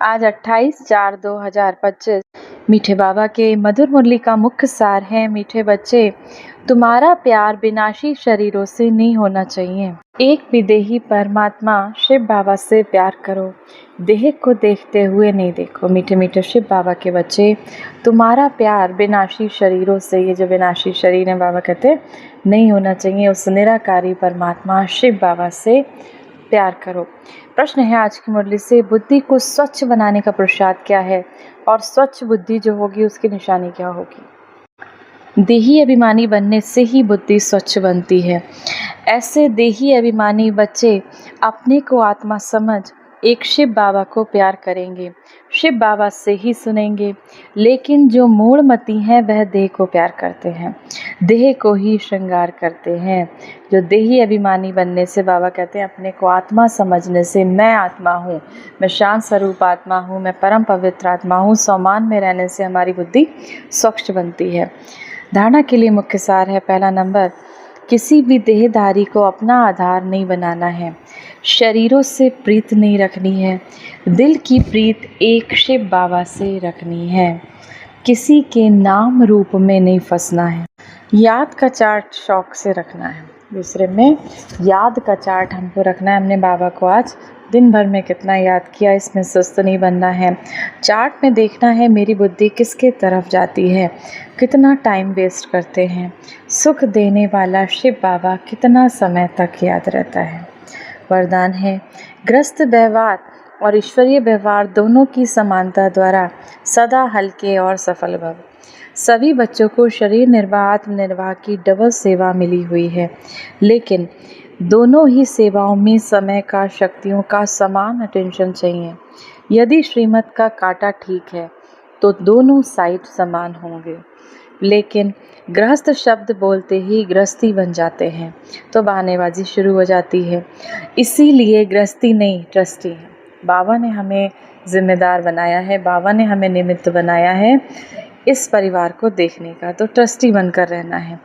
आज 28/4/2025। मीठे बाबा के मधुर मुरली का मुख्य सार है, मीठे बच्चे, तुम्हारा प्यार विनाशी शरीरों से नहीं होना चाहिए। एक विदेही परमात्मा शिव बाबा से प्यार करो, देह को देखते हुए नहीं देखो। मीठे मीठे शिव बाबा के बच्चे, तुम्हारा प्यार विनाशी शरीरों से, ये जो विनाशी शरीर है बाबा कहते नहीं होना चाहिए। उस निराकारी परमात्मा शिव बाबा से प्यार करो। प्रश्न है आज की मुरली से, बुद्धि को स्वच्छ बनाने का पुरुषार्थ क्या है और स्वच्छ बुद्धि जो होगी उसकी निशानी क्या होगी? देही अभिमानी बनने से ही बुद्धि स्वच्छ बनती है। ऐसे देही अभिमानी बच्चे अपने को आत्मा समझ एक शिव बाबा को प्यार करेंगे, शिव बाबा से ही सुनेंगे। लेकिन जो मूढ़मती हैं वह देह को प्यार करते हैं, देह को ही श्रृंगार करते हैं। जो देही अभिमानी बनने से, बाबा कहते हैं अपने को आत्मा समझने से, मैं आत्मा हूँ, मैं शांत स्वरूप आत्मा हूँ, मैं परम पवित्र आत्मा हूँ, सम्मान में रहने से हमारी बुद्धि स्वच्छ बनती है। धारणा के लिए मुख्य सार है, पहला नंबर, किसी भी देहधारी को अपना आधार नहीं बनाना है, शरीरों से प्रीत नहीं रखनी है, दिल की प्रीत एक शिव बाबा से रखनी है, किसी के नाम रूप में नहीं फंसना है, याद का चार्ट शौक से रखना है। दूसरे में याद का चार्ट हमको रखना है, हमने बाबा को आज दिन भर में कितना याद किया, इसमें सुस्त नहीं बनना है। चार्ट में देखना है मेरी बुद्धि किसके तरफ जाती है, कितना टाइम वेस्ट करते हैं, सुख देने वाला शिव बाबा कितना समय तक याद रहता है। वरदान है, गृहस्थ व्यवहार और ईश्वरीय व्यवहार दोनों की समानता द्वारा सदा हल्के और सफल भव। सभी बच्चों को शरीर निर्वाह आत्म निर्वाह की डबल सेवा मिली हुई है, लेकिन दोनों ही सेवाओं में समय का, शक्तियों का समान अटेंशन चाहिए। यदि श्रीमत का काटा ठीक है तो दोनों साइड समान होंगे, लेकिन गृहस्थ शब्द बोलते ही गृहस्थी बन जाते हैं तो बहानेबाजी शुरू हो जाती है। इसीलिए गृहस्थी नहीं, ट्रस्टी है। बाबा ने हमें जिम्मेदार बनाया है, बाबा ने हमें निमित्त बनाया है इस परिवार को देखने का, तो ट्रस्टी बनकर रहना है।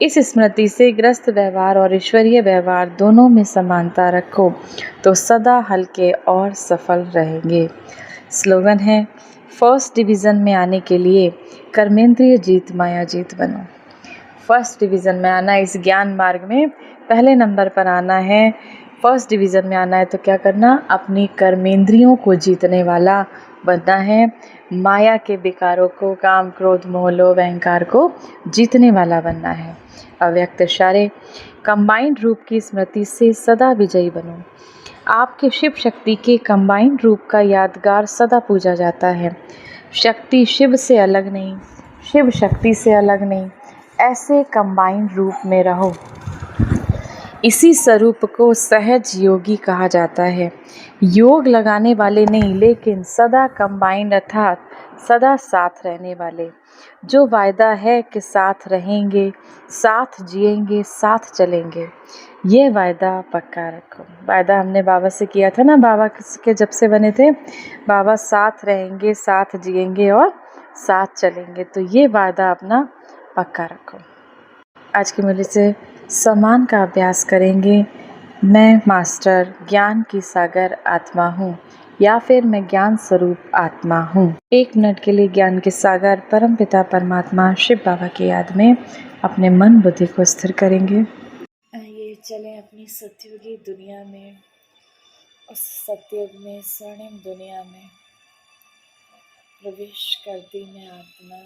इस स्मृति से गृहस्थ व्यवहार और ईश्वरीय व्यवहार दोनों में समानता रखो तो सदा हल्के और सफल रहेंगे। स्लोगन है, फर्स्ट डिवीज़न में आने के लिए कर्मेंद्रिय जीत माया जीत बनो। फर्स्ट डिवीज़न में आना, इस ज्ञान मार्ग में पहले नंबर पर आना है, फर्स्ट डिवीज़न में आना है तो क्या करना, अपनी कर्मेंद्रियों को जीतने वाला बनना है, माया के विकारों को, काम क्रोध मोह लोभ अहंकार को जीतने वाला बनना है। अव्यक्त इशारे, कंबाइंड रूप की स्मृति से सदा विजयी बनो। आपके शिव शक्ति के कंबाइंड रूप का यादगार सदा पूजा जाता है। शक्ति शिव से अलग नहीं, शिव शक्ति से अलग नहीं, ऐसे कंबाइंड रूप में रहो। इसी स्वरूप को सहज योगी कहा जाता है। योग लगाने वाले नहीं, लेकिन सदा कंबाइंड अर्थात सदा साथ रहने वाले। जो वायदा है कि साथ रहेंगे, साथ जिएंगे, साथ चलेंगे, ये वायदा पक्का रखो। वायदा हमने बाबा से किया था ना, बाबा के जब से बने थे, बाबा साथ रहेंगे, साथ जिएंगे और साथ चलेंगे, तो ये वायदा अपना पक्का रखो। आज की मुरली से सम्मान का अभ्यास करेंगे। मैं मास्टर ज्ञान की सागर आत्मा हूँ, या फिर मैं ज्ञान स्वरूप आत्मा हूँ। 1 मिनट के लिए ज्ञान के सागर परमपिता परमात्मा शिव बाबा की याद में अपने मन बुद्धि को स्थिर करेंगे। आइए चलें अपनी सतयुगी दुनिया में, उस सतयुग में, स्वर्णिम दुनिया में प्रवेश करती मैं आत्मा,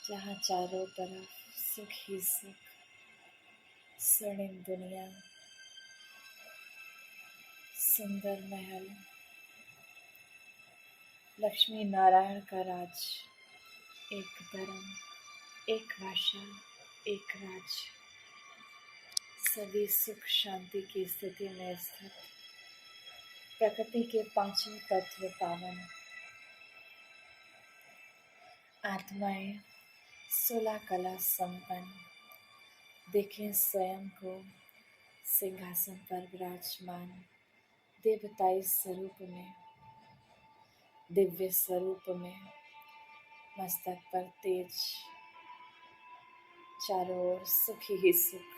जहाँ चारों तरफ सुख ही सुख, स्वर्णिम दुनिया, सुंदर महल, लक्ष्मी नारायण का राज, एक धर्म, एक भाषा, एक राज, सभी सुख शांति की स्थिति में स्थित, प्रकृति के 5 तत्व पावन, आत्माएं 16 कला संपन्न, देखें स्वयं को सिंहासन पर विराजमान, देवताई स्वरूप में, दिव्य स्वरूप में, मस्तक पर तेज, चारों ओर सुख ही सुख,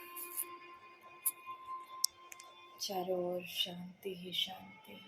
चारों ओर शांति ही शांति।